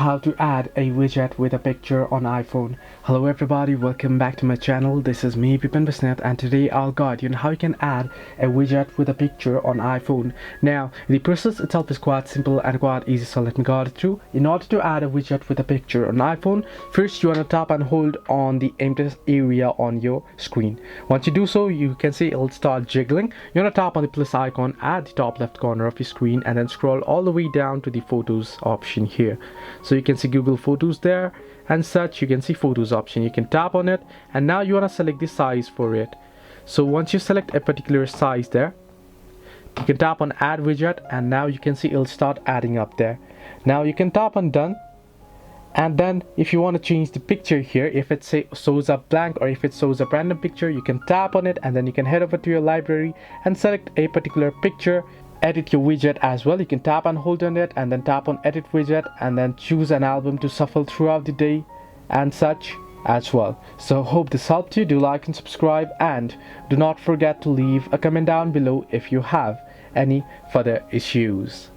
how to add a widget with a picture on iPhone. Hello everybody, welcome back to my channel. This is me Pipan Bisnet, and today I'll guide you on how you can add a widget with a picture on iPhone. Now the process itself is quite simple and quite easy, so let me guide it through. In order to add a widget with a picture on iPhone, first you want to tap and hold on the empty area on your screen. Once you do so, you can see it'll start jiggling. You want to tap on the plus icon at the top left corner of your screen and then scroll all the way down to the photos option here. So you can see Google Photos there and such. You can see photos option, you can tap on it, and now you want to select the size for it. So once you select a particular size there, you can tap on add widget, and now you can see it'll start adding up there. Now you can tap on done, and then if you want to change the picture here, if it shows up blank or if it shows up random picture, you can tap on it and then you can head over to your library and select a particular picture. Edit your widget as well. You can tap and hold on it and then tap on edit widget and then choose an album to shuffle throughout the day and such as well. So hope this helped you. Do like and subscribe, and do not forget to leave a comment down below if you have any further issues.